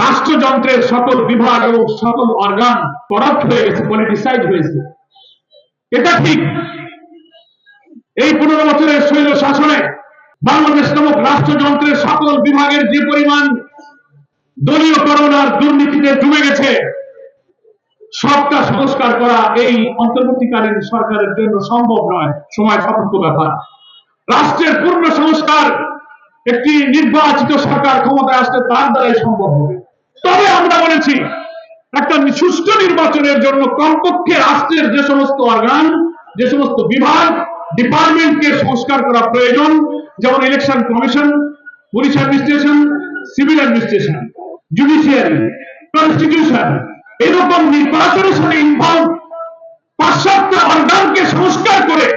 রাষ্ট্রযন্ত্রের সকল বিভাগ এবং সকল অর্গান করাপ্ট হয়ে গেছে, পলিটিসাইজ হয়েছে। এটা ঠিক। এই 15 বছরের স্বৈর শাসনে বাংলাদেশ নামক রাষ্ট্রযন্ত্রের সকল বিভাগের যে পরিমাণ দলীয়করণ আর দুর্নীতিতে ডুবে গেছে, সবটা সংস্কার করা এই অন্তর্বর্তীকালীন সরকারের জন্য সম্ভব নয়, সময় সাপেক্ষ ব্যাপার। রাষ্ট্রের পূর্ণ সংস্কার একটি নির্বাচিত সরকার ক্ষমতায় আসলে তার দ্বারাই সম্ভব হবে। তবে আমরা বলেছি, একটা সুষ্ঠু নির্বাচনের জন্য কমপক্ষে রাষ্ট্রের যে সমস্ত অর্গান, যে সমস্ত বিভাগ, ডিপার্টমেন্টকে সংস্কার করা প্রয়োজন, যেমন election commission, police administration, civil administration, judiciary, constitution, এরকম নির্বাচনের সাথে ইনভলভ 5-7টা অর্গানকে সংস্কার করে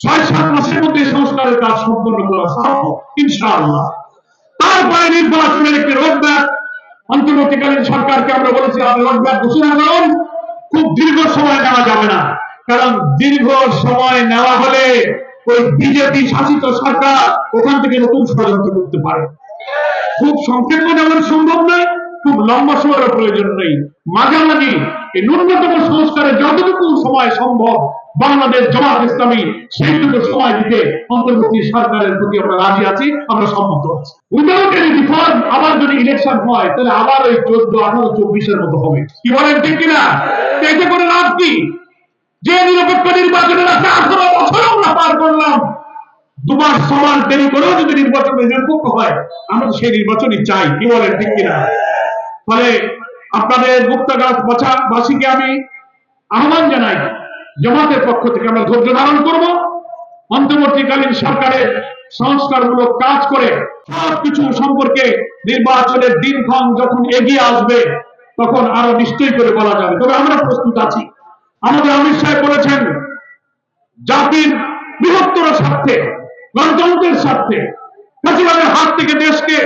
6-7 মাসের মধ্যে সংস্কারের কাজ সম্পন্ন করা সম্ভব ইনশাআল্লাহ। তারপরে নির্বাচনের একটি রোডম্যাপ অন্তর্বর্তীকালীন সরকারকে আমরা বলেছি, আপনি রোডম্যাপ ঘোষণা করুন। খুব দীর্ঘ সময় নেওয়া যাবে না, কারণ দীর্ঘ সময় নেওয়া হলে ওই বিজেপি শাসিত সরকার ওখান থেকে নতুন ষড়যন্ত্র করতে পারে। খুব সংক্ষেপ যেমন সম্ভব নয়, খুব লম্বা সময়ের প্রয়োজন নেই, মাঝামাঝি এই ন্যূনতম সংস্কারে যতটুকু সময় সম্ভব বাংলাদেশ জামাত ইসলামী সেইটুকু সময় দিতে অন্তর্বর্তী সরকারের প্রতি আমরা রাজি আছি, আমরা সম্মত আছি। উইদাউট এনি রিফর্ম আবার যদি ইলেকশন হয়, তাহলে আবার ওই 14, 18, 24-এর মতো হবে। কি বলেন, ঠিক কিনা? এতে করে লাভ কি? যে নিরপেক্ষ নির্বাচনের আছে 18 বছর আমরা পার করলাম, 2 মাস সমান দেরি করেও যদি নির্বাচন নিরপেক্ষ হয়, আমরা তো সেই নির্বাচনই চাই। কি বলেন, ঠিক কিনা? ফলে আপনাদের মুক্তাগাছবাসীকে আমি আহ্বান জানাই, জামাতের পক্ষ থেকে আমরা ধৈর্য ধারণ করব, অন্তর্বর্তীকালীন সরকারের সংস্কারমূলক কাজ করে সবকিছু সম্পর্কে নির্বাচনের দিনক্ষণ যখন এগিয়ে আসবে তখন আরো নিশ্চয়ই করে বলা যাবে। তবে আমরা প্রস্তুত আছি। আমাদের অমিত সাহেব বলেছেন, জাতির বৃহত্তর স্বার্থে, গণতন্ত্রের স্বার্থে, ফ্যাসিবাদের হাত থেকে দেশকে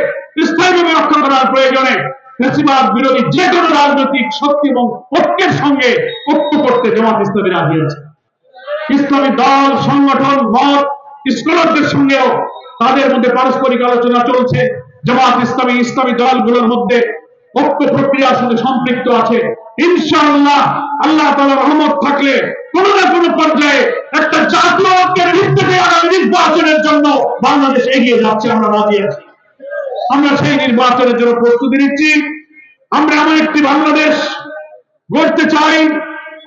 স্থায়ীভাবে রক্ষা করার প্রয়োজনে ফ্যাসিবাদ বিরোধী যে কোনো রাজনৈতিক শক্তি এবং ঐক্যের সঙ্গে ঐক্য করতে জামাত ইসলামী রাজি আছে। ইসলামী দল, সংগঠন, মত, স্কলারদের সঙ্গেও তাদের মধ্যে পারস্পরিক আলোচনা চলছে। জামাত ইসলামী ইসলামী দলগুলোর মধ্যে ঐক্য প্রক্রিয়ার সাথে সম্পৃক্ত আছে। ইনশাআল্লাহ আল্লাহ তাআলার রহমত থাকলে কোন না কোন পর্যায়ে একটা জাতীয় ঐক্যের ভিত্তিতে আগামী নির্বাচনের জন্য বাংলাদেশ এগিয়ে যাচ্ছে, আমরা রাজি আছি। আমরা সেই নির্বাচনের জন্য প্রস্তুতি নিচ্ছি। আমরা এমন একটি বাংলাদেশ গড়তে চাই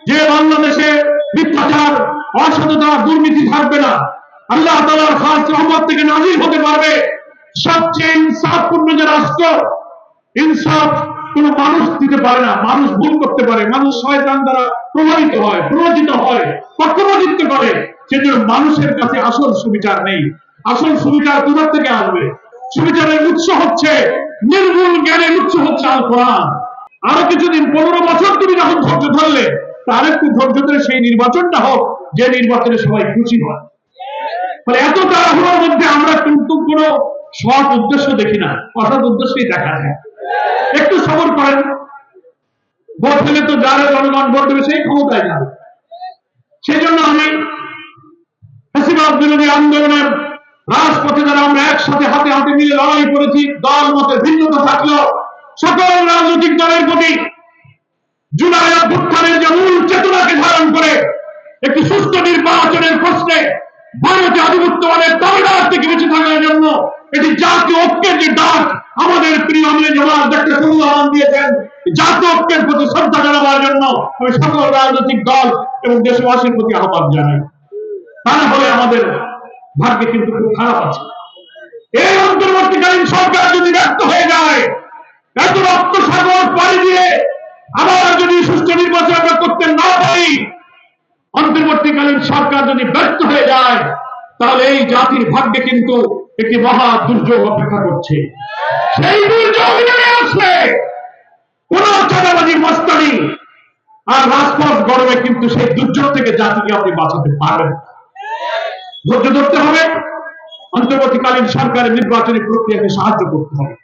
যে বাংলাদেশে মিথ্যাচার, অসততা, দুর্নীতি থাকবে না। আল্লাহ তাআলার খাস রহমত থেকে নাজিল হতে পারবে সবচেয়ে ইনসাফপূর্ণ যে রাষ্ট্র। ইনসাফ কোন মানুষ দিতে পারে না, মানুষ ভুল করতে পারে, মানুষ শয়তান দ্বারা প্রভাবিত হয়, প্ররোচিত হয়, পক্ষপাতিত্ব করে। সেজন্য মানুষের কাছে আসল সুবিচার নেই। আসল সুবিচার কোথা থেকে আসবে? সুবিচারের উৎস হচ্ছে, নির্ভুল জ্ঞানের উৎস হচ্ছে আল কোরআন। আরো কিছুদিন, 15 বছর তুমি যখন ধৈর্য ধরলে, তার একটু ধৈর্য ধরে সেই নির্বাচনটা হোক যে নির্বাচনে সবাই খুশি হয়। ফলে এত তাড়াহুড়োর মধ্যে আমরা কিন্তু কোনো সৎ উদ্দেশ্য দেখি না, অসৎ উদ্দেশ্যই দেখা যায়। একটু সবর করেন, ভোট দিলে তো যারা জনগণ ভোট দেবে সেই ক্ষমতায় যাবে। সেই জন্য আমি ফ্যাসিবাদ বিরোধী আন্দোলনের রাজপথে যারা আমরা একসাথে হাতে হাতে মিলে লড়াই করেছি, দল মতে ভিন্নতা থাকলেও সকল রাজনৈতিক দলের প্রতি জুলাই অভ্যুত্থানের যে মূল চেতনাকে ধারণ করে একটি সুস্থ নির্বাচনের প্রশ্নে ভারতীয় আধিপত্যবাদের দাবিদার থেকে বেঁচে থাকার জন্য এটি জাতীয় ঐক্যের যে ডাক আমাদের প্রিয় আমির জামাত ডক্টর ফজলুর রহমান দিয়েছেন, জাতীয় ঐক্যের প্রতি শ্রদ্ধা জানাবার জন্য আমি সকল রাজনৈতিক দল এবং দেশবাসীর প্রতি আহ্বান জানাই। তা না হলে আমাদের ভাগ্যে কিন্তু খুব খারাপ আছে। এই অন্তর্বর্তীকালীন সরকার যদি ব্যর্থ হয়ে যায়, এত রক্ত সাগর পাড়ি দিয়ে আবার যদি সুষ্ঠু নির্বাচন আমরা করতে না পারি, অন্তর্বর্তীকালীন সরকার যদি ব্যর্থ হয়ে যায়, তাহলে এই জাতির ভাগ্যে কিন্তু একটি মহা দুর্যোগ অপেক্ষা করছে। সেই দুর্যোগ আসলে কোন চাঁদাবাজি, মস্তানি আর রাজপথ গরমে কিন্তু সেই দুর্যোগ থেকে জাতিকে আপনি বাঁচাতে পারবেন। ধৈর্য ধরতে হবে, অন্তর্বর্তীকালীন সরকারের নির্বাচনী প্রক্রিয়াকে সাহায্য করতে হবে।